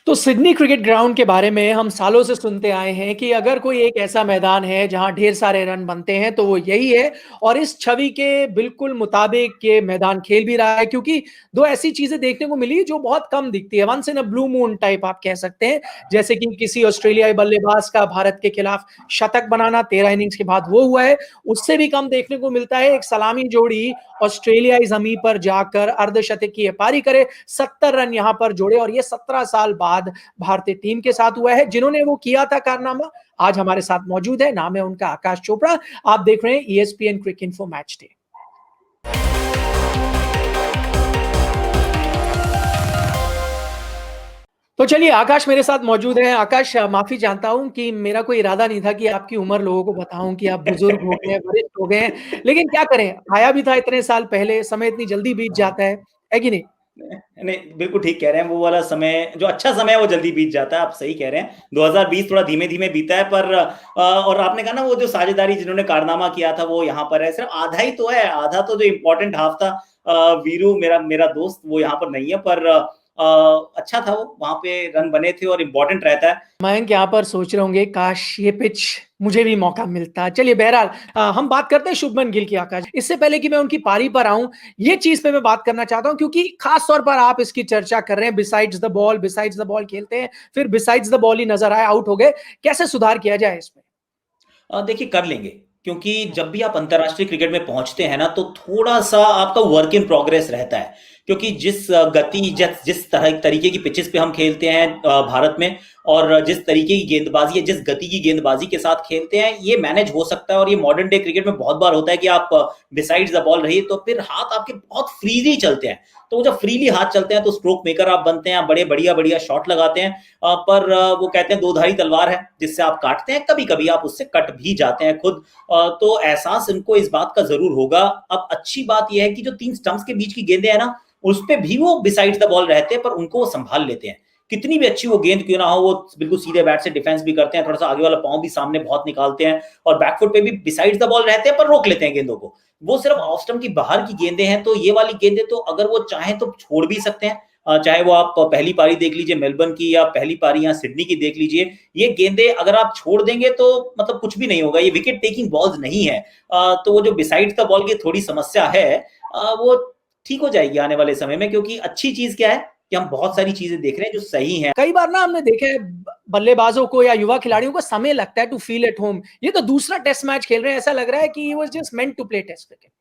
तो Sydney cricket ground के बारे में हम सालों से सुनते आए हैं कि अगर कोई एक ऐसा मैदान है जहां ढेर सारे रन बनते हैं तो वो यही है। और इस छवि के बिल्कुल मुताबिक ये मैदान खेल भी रहा है, क्योंकि दो ऐसी चीजें देखने को मिली जो बहुत कम दिखती है। Once in a blue moon type आप कह सकते हैं। जैसे कि किसी ऑस्ट्रेलियाई बल्लेबाज का भारत के खिलाफ शतक बनाना 13 इनिंग्स के बाद वो हुआ है। उससे भी कम देखने को मिलता है एक सलामी जोड़ी ऑस्ट्रेलियाई जमीन पर जाकर अर्धशतकीय पारी करे, 70 रन यहां पर जोड़े। और ये 17 साल बाद भारतीय टीम के साथ हुआ है। जिन्होंने वो किया था कारनामा आज हमारे साथ मौजूद है। नाम है उनका आकाश चोपड़ा। आप देख रहे हैं ESPN क्रिक इन्फो मैच डे। तो चलिए, आकाश मेरे साथ मौजूद है। आकाश, माफी चाहता हूं कि मेरा कोई इरादा नहीं था कि आपकी उम्र लोगों को बताऊं कि आप बुजुर्ग हो गए हैं, वरिष्ठ हो गए हैं। लेकिन क्या करें, आया भी था इतने साल पहले, समय इतनी जल्दी बीत जाता है कि नहीं? नहीं, बिल्कुल ठीक कह रहे हैं। वो वाला समय जो अच्छा समय है वो जल्दी बीत जाता है। आप सही कह रहे हैं। 2020 थोड़ा धीमे धीमे बीता है, पर और आपने कहा ना, वो जो साझेदारी जिन्होंने कारनामा किया था वो यहाँ पर है। सिर्फ आधा ही तो है। आधा तो जो इम्पोर्टेंट हाफ था, वीरू मेरा मेरा दोस्त, वो यहाँ पर नहीं है, पर अच्छा था। वो वहां पे रन बने थे और इम्पोर्टेंट रहता है। मयंक यहाँ पर सोच रहे होंगे काश ये पिच मुझे भी मौका मिलता। चलिए, बहरहाल हम बात करते हैं शुभमन गिल की। आकाश, इससे पहले कि मैं उनकी पारी पर आऊं, ये चीज पे मैं बात करना चाहता हूं, क्योंकि खास तौर पर आप इसकी चर्चा कर रहे हैं। बिसाइड्स द बॉल खेलते हैं, फिर बिसाइड्स द बॉल ही नजर आए, आउट हो गए। कैसे सुधार किया जाए इसमें? देखिए, कर लेंगे। क्योंकि जब भी आप अंतर्राष्ट्रीय क्रिकेट में पहुंचते हैं ना, तो थोड़ा सा आपका वर्क इन प्रोग्रेस रहता है। क्योंकि जिस गति जिस तरह तरीके की पिचेस पे हम खेलते हैं भारत में, और जिस तरीके की गेंदबाजी है, जिस गति की गेंदबाजी के साथ खेलते हैं, ये मैनेज हो सकता है। और ये मॉडर्न डे क्रिकेट में बहुत बार होता है कि आप बिसाइड्स द बॉल रही तो फिर हाथ आपके बहुत फ्रीली चलते हैं। तो वो जब फ्रीली हाथ चलते हैं तो स्ट्रोक मेकर आप बनते हैं, बड़े बढ़िया बढ़िया शॉट लगाते हैं। पर वो कहते हैं दो धारी तलवार है, जिससे आप काटते हैं, कभी कभी आप उससे कट भी जाते हैं खुद। तो एहसास इनको इस बात का जरूर होगा। अब अच्छी बात यह है कि जो 3 स्टंप्स के बीच की गेंदें हैं ना, उस पे भी वो बिसाइड द बॉल रहते हैं, पर उनको वो संभाल लेते हैं। कितनी भी अच्छी वो गेंद क्यों ना हो, वो बिल्कुल सीधे बैट से डिफेंस भी करते हैं, थोड़ा सा आगे वाला पांव भी सामने बहुत निकालते हैं, और बैकफुट पे भी बिसाइड द बॉल रहते हैं, पर रोक लेते हैं गेंदों को। वो सिर्फ ऑफ स्टंप की बाहर की गेंदें हैं। तो ये वाली गेंदें तो अगर वो चाहें तो छोड़ भी सकते हैं। चाहे वो आप पहली पारी देख लीजिए मेलबर्न की, या पहली पारी यहाँ सिडनी की देख लीजिए। ये गेंदें अगर आप छोड़ देंगे तो मतलब कुछ भी नहीं होगा। ये विकेट टेकिंग बॉल्स नहीं है। तो वो जो बिसाइड द बॉल की थोड़ी समस्या है, वो ठीक हो जाएगी आने वाले समय में। क्योंकि अच्छी चीज क्या है कि हम बहुत सारी चीजें देख रहे हैं जो सही हैं। कई बार ना हमने देखा है बल्लेबाजों को या युवा खिलाड़ियों को समय लगता है टू फील एट होम। ये तो दूसरा टेस्ट मैच खेल रहे हैं, ऐसा लग रहा है कि he was just meant to play test cricket.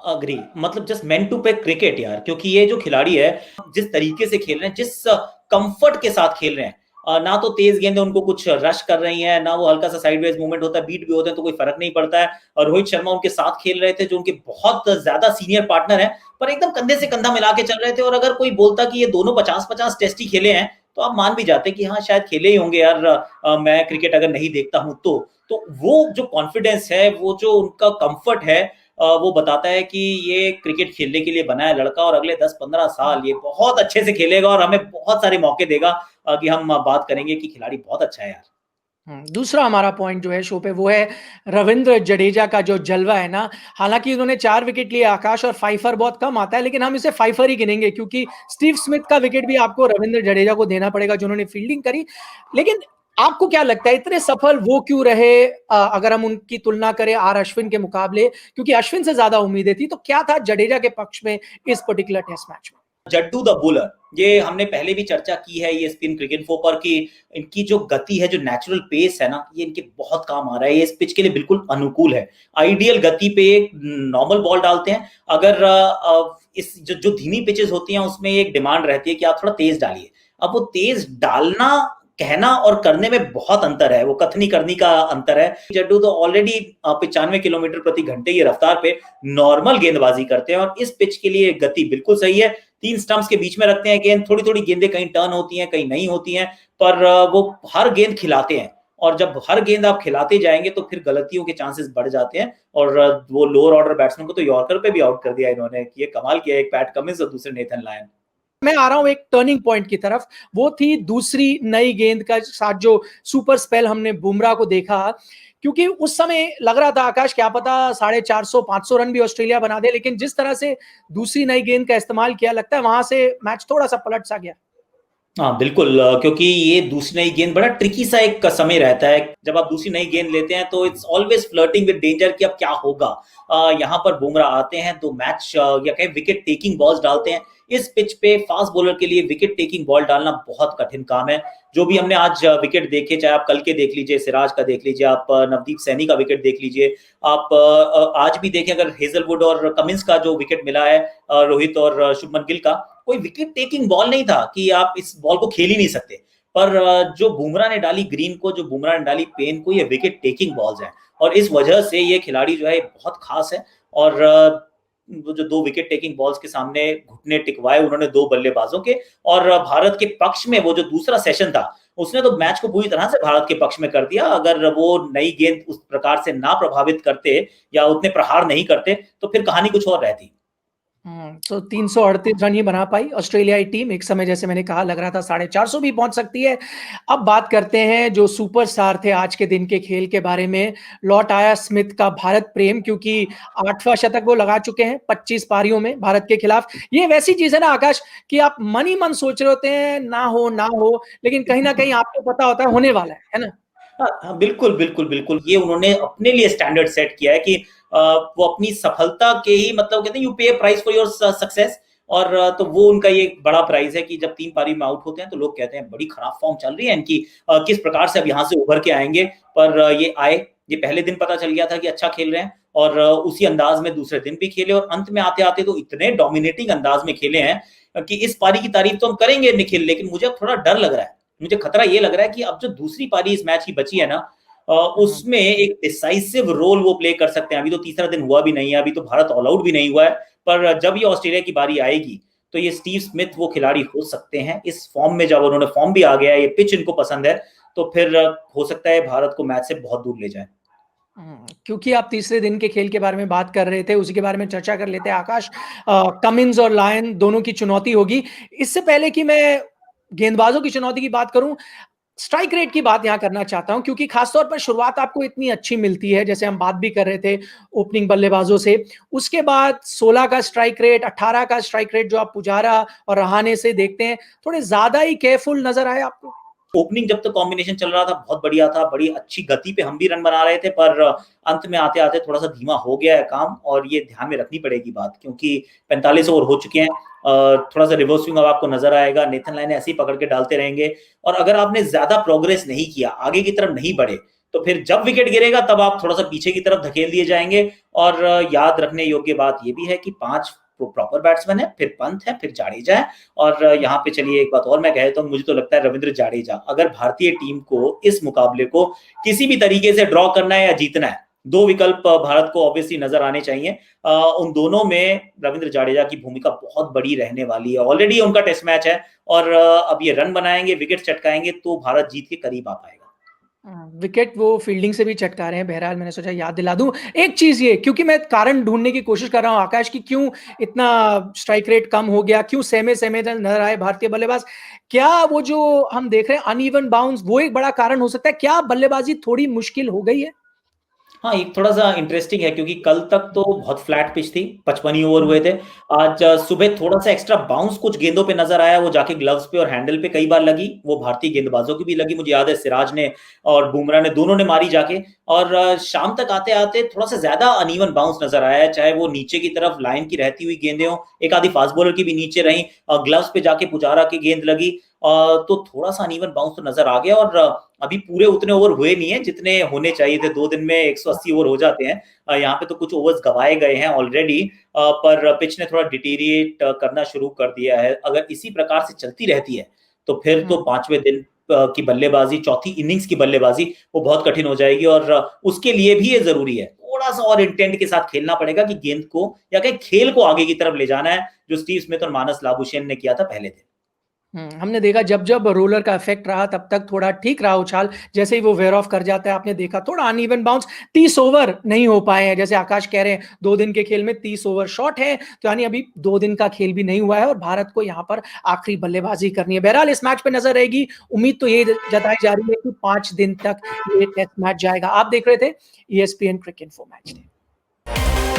Agree, मतलब just meant to play cricket यार। क्योंकि ये जो खिलाड़ी है, जिस तरीके से खेल रहे हैं, जिस कंफर्ट के साथ खेल रहे हैं, ना तो तेज गेंदें उनको कुछ रश कर रही हैं, ना वो हल्का सा साइडवेज मूवमेंट होता है, बीट भी होते हैं तो कोई फर्क नहीं पड़ता है। और रोहित शर्मा उनके साथ खेल रहे थे, जो उनके बहुत ज्यादा सीनियर पार्टनर है, पर एकदम कंधे से कंधा मिला के चल रहे थे। और अगर कोई बोलता कि ये दोनों 50-50 टेस्ट ही खेले हैं, तो आप मान भी जाते कि हाँ, शायद खेले ही होंगे यार। मैं क्रिकेट अगर नहीं देखता हूं तो वो जो कॉन्फिडेंस है, वो जो उनका कंफर्ट है, वो बताता है कि ये क्रिकेट खेलने के लिए बना है लड़का। और अगले 10-15 साल ये बहुत अच्छे से खेलेगा और हमें बहुत सारे मौके देगा कि हम बात करेंगे कि खिलाड़ी बहुत अच्छा है यार। दूसरा हमारा पॉइंट जो है शो पे, वो है रविंद्र जडेजा का जो जलवा है ना। हालांकि उन्होंने 4 विकेट लिए आकाश, और फाइफर बहुत कम आता है, लेकिन हम इसे फाइफर ही गिनेंगे, क्योंकि स्टीव स्मिथ का विकेट भी आपको रविंद्र जडेजा को देना पड़ेगा, जिन्होंने फील्डिंग करी। लेकिन आपको क्या लगता है इतने सफल वो क्यों रहे, अगर हम उनकी तुलना करें आर अश्विन के मुकाबले? क्योंकि अश्विन से ज्यादा उम्मीदें थी, तो क्या था जडेजा के पक्ष में इस पर्टिकुलर टेस्ट मैच में? जड्डू द बुलर, ये हमने पहले भी चर्चा की है ये स्पिन क्रिकेट इन्फो पर, कि इनकी जो गति है, जो नेचुरल पेस है ना, ये इनके बहुत काम आ रहा है। ये इस पिच के लिए बिल्कुल अनुकूल है। आइडियल गति पे एक नॉर्मल बॉल डालते हैं। अगर इस जो धीमी पिचेस होती हैं, उसमें एक डिमांड रहती है कि आप थोड़ा तेज डालिए। अब वो तेज डालना, कहना और करने में बहुत अंतर है। वो कथनी करनी का अंतर है। जड्डू तो ऑलरेडी 95 किलोमीटर प्रति घंटे की रफ्तार पे नॉर्मल गेंदबाजी करते हैं, और इस पिच के लिए गति बिल्कुल सही है। 3 स्टंप्स के बीच में रखते हैं गेंद, थोड़ी थोड़ी गेंदें कहीं टर्न होती हैं, कहीं नहीं होती हैं, पर वो हर गेंद खिलाते हैं। और जब हर गेंद आप खिलाते जाएंगे तो फिर गलतियों के चांसेस बढ़ जाते हैं। और वो लोअर ऑर्डर बैट्समैन को तो यॉर्कर पे भी आउट कर दिया इन्होंने। ये कमाल किया, एक पैट कमिंस और दूसरे नेथन लायन। मैं आ रहा हूं एक टर्निंग पॉइंट की तरफ। वो थी दूसरी नई गेंद का साथ जो सुपर स्पेल हमने बुमराह को देखा। क्योंकि उस समय लग रहा था आकाश, क्या पता 450-500 रन भी ऑस्ट्रेलिया बना दे, लेकिन जिस तरह से दूसरी नई गेंद का इस्तेमाल किया, लगता है वहां से मैच थोड़ा सा पलट सा गया। हाँ बिल्कुल, क्योंकि ये दूसरी नई गेंद बड़ा ट्रिकी सा एक समय रहता है। जब आप दूसरी नई गेंद लेते हैं तो it's always flirting with danger कि अब क्या होगा। यहाँ पर बुमराह आते हैं तो मैच या कहें विकेट टेकिंग बॉल्स डालते हैं। इस पिच पे फास्ट बॉलर के लिए विकेट टेकिंग बॉल डालना बहुत कठिन काम है। जो भी हमने आज विकेट देखे, चाहे आप कल के देख लीजिए, सिराज का देख लीजिए, आप नवदीप सैनी का विकेट देख लीजिए, आप आज भी देखें अगर हेजलवुड और कमिंस का जो विकेट मिला है, रोहित और शुभमन गिल का, कोई विकेट टेकिंग बॉल नहीं था कि आप इस बॉल को खेल ही नहीं सकते। पर जो बुमराह ने डाली ग्रीन को, जो बुमराह ने डाली पेन को, ये विकेट टेकिंग बॉल्स हैं। और इस वजह से ये खिलाड़ी जो है बहुत खास है। और वो जो दो विकेट टेकिंग बॉल्स के सामने घुटने टिकवाए उन्होंने दो बल्लेबाजों के, और भारत के पक्ष में वो जो दूसरा सेशन था उसने तो मैच को पूरी तरह से भारत के पक्ष में कर दिया। अगर वो नई गेंद उस प्रकार से ना प्रभावित करते या उतने प्रहार नहीं करते तो फिर कहानी कुछ और रहती। तो 338 रन ही बना पाई ऑस्ट्रेलियाई टीम। एक समय जैसे मैंने कहा लग रहा था 450 भी पहुंच सकती है। अब बात करते हैं जो सुपरस्टार थे आज के दिन के खेल के बारे में। लौट आया स्मिथ का भारत प्रेम, क्योंकि 8वां शतक वो लगा चुके हैं 25 पारियों में भारत के खिलाफ। ये वैसी चीज है ना आकाश कि आप मन ही मन सोच रहे होते हैं ना हो, लेकिन कहीं ना कहीं आपको पता होता है होने वाला है ना। हाँ, हाँ, बिल्कुल बिल्कुल बिल्कुल, ये उन्होंने अपने लिए स्टैंडर्ड सेट किया है कि वो अपनी सफलता के ही, मतलब कहते हैं यू पे प्राइस फॉर योर सक्सेस। और तो वो उनका ये बड़ा प्राइस है कि जब 3 पारी में आउट होते हैं तो लोग कहते हैं बड़ी खराब फॉर्म चल रही है इनकी, किस प्रकार से अब यहाँ से उभर के आएंगे। पर ये आए, ये पहले दिन पता चल गया था कि अच्छा खेल रहे हैं, और उसी अंदाज में दूसरे दिन भी खेले, और अंत में आते आते तो इतने डोमिनेटिंग अंदाज में खेले हैं कि इस पारी की तारीफ तो हम करेंगे निखिल, लेकिन मुझे अब थोड़ा डर लग रहा है। मुझे खतरा ये लग रहा है कि अब जो दूसरी पारी इस मैच की बची है ना, उसमें एक डिसाइसिव रोल वो प्ले कर सकते हैं। अभी तो तीसरा दिन हुआ भी नहीं है, अभी तो भारत ऑल आउट भी नहीं हुआ है, पर जब ये ऑस्ट्रेलिया की बारी आएगी तो ये स्टीव स्मिथ वो खिलाड़ी हो सकते हैं इस फॉर्म में। जब उन्होंने फॉर्म भी आ गया है, ये पिच इनको पसंद है, तो फिर हो सकता है भारत को मैच से बहुत दूर ले जाए। क्योंकि आप तीसरे दिन के खेल के बारे में बात कर रहे थे, उसी के बारे में चर्चा कर लेते हैं आकाश। कमिंस और लायन दोनों की चुनौती होगी। इससे पहले कि मैं गेंदबाजों की चुनौती की बात करूं, स्ट्राइक रेट की बात यहां करना चाहता हूं, क्योंकि खासतौर पर शुरुआत आपको इतनी अच्छी मिलती है, जैसे हम बात भी कर रहे थे ओपनिंग बल्लेबाजों से। उसके बाद 16 का स्ट्राइक रेट, 18 का स्ट्राइक रेट जो आप पुजारा और रहाणे से देखते हैं, थोड़े ज्यादा ही केयरफुल नजर आए आपको? ओपनिंग जब तक कॉम्बिनेशन चल रहा था बहुत बढ़िया था, बड़ी अच्छी गति पे हम भी रन बना रहे थे, पर अंत में आते आते थोड़ा सा धीमा हो गया है काम, और ये ध्यान में रखनी पड़ेगी बात, क्योंकि 45 ओवर हो चुके हैं। थोड़ा सा रिवर्स स्विंग अब आपको नजर आएगा, नेथन लाइन ऐसे ही पकड़ के डालते रहेंगे, और अगर आपने ज्यादा प्रोग्रेस नहीं किया, आगे की तरफ नहीं बढ़े, तो फिर जब विकेट गिरेगा तब आप थोड़ा सा पीछे की तरफ धकेल दिए जाएंगे। और याद रखने योग्य बात यह भी है कि 5 प्रॉपर बैट्समैन है, फिर पंत है, फिर जाडेजा है, और यहाँ पे चलिए एक बात और मैं कहे तो मुझे तो लगता है रविंद्र जाडेजा, अगर भारतीय टीम को इस मुकाबले को किसी भी तरीके से ड्रॉ करना है या जीतना है, दो विकल्प भारत को ऑब्वियसली नजर आने चाहिए। उन दोनों में रविंद्र जाडेजा की भूमिका बहुत बड़ी रहने वाली है। ऑलरेडी उनका टेस्ट मैच है, और अब ये रन बनाएंगे, विकेट चटकाएंगे तो भारत जीत के करीब आ पाएगा। विकेट वो फील्डिंग से भी चटका रहे हैं, बहरहाल मैंने सोचा याद दिला दूं एक चीज ये, क्योंकि मैं कारण ढूंढने की कोशिश कर रहा हूं आकाश की क्यों इतना स्ट्राइक रेट कम हो गया, क्यों सेमे सेमे नजर आए भारतीय बल्लेबाज। क्या वो जो हम देख रहे हैं अनइवन बाउंस, वो एक बड़ा कारण हो सकता है? क्या बल्लेबाजी थोड़ी मुश्किल हो गई है? हाँ, एक थोड़ा सा इंटरेस्टिंग है, क्योंकि कल तक तो बहुत फ्लैट पिच थी, 55 ही ओवर हुए थे। आज सुबह थोड़ा सा एक्स्ट्रा बाउंस कुछ गेंदों पे नजर आया, वो जाके ग्लव्स पे और हैंडल पे कई बार लगी, वो भारतीय गेंदबाजों की भी लगी, मुझे याद है सिराज ने और बुमराह ने दोनों ने मारी जाके। और शाम तक आते आते थोड़ा सा ज्यादा अनइवन बाउंस नजर आया है, चाहे वो नीचे की तरफ लाइन की रहती हुई गेंदें हो, एक आधी फास्ट बॉलर की भी नीचे रही, ग्लव्स पे जाके पुजारा की गेंद लगी, तो थोड़ा सा अनइवन बाउंस तो नजर आ गया। और अभी पूरे उतने ओवर हुए नहीं है जितने होने चाहिए थे, 2 दिन में 180 ओवर हो जाते हैं। यहाँ पे तो कुछ ओवर्स गवाए गए हैं ऑलरेडी, पर पिच ने थोड़ा डिटीरिएट करना शुरू कर दिया है। अगर इसी प्रकार से चलती रहती है तो फिर तो 5वें दिन की बल्लेबाजी, चौथी इनिंग्स की बल्लेबाजी, वो बहुत कठिन हो जाएगी। और उसके लिए भी ये जरूरी है, थोड़ा सा और इंटेंट के साथ खेलना पड़ेगा कि गेंद को या कहीं खेल को आगे की तरफ ले जाना है, जो स्टीव स्मिथ और मानस लाबुशेन ने किया था पहले दिन। हमने देखा जब जब रोलर का इफेक्ट रहा तब तक थोड़ा ठीक रहा उछाल, जैसे ही वो वेयर ऑफ कर जाता है आपने देखा थोड़ा अनइवन बाउंस। 30 ओवर नहीं हो पाए हैं, जैसे आकाश कह रहे हैं 2 दिन के खेल में 30 ओवर शॉर्ट है, तो यानी अभी 2 दिन का खेल भी नहीं हुआ है और भारत को यहाँ पर आखिरी बल्लेबाजी करनी है। बहरहाल इस मैच पे नजर रहेगी, उम्मीद तो ये जताई जा रही है कि 5 दिन तक ये टेस्ट मैच जाएगा। आप देख रहे थे ESPN क्रिक इन्फो मैच डे।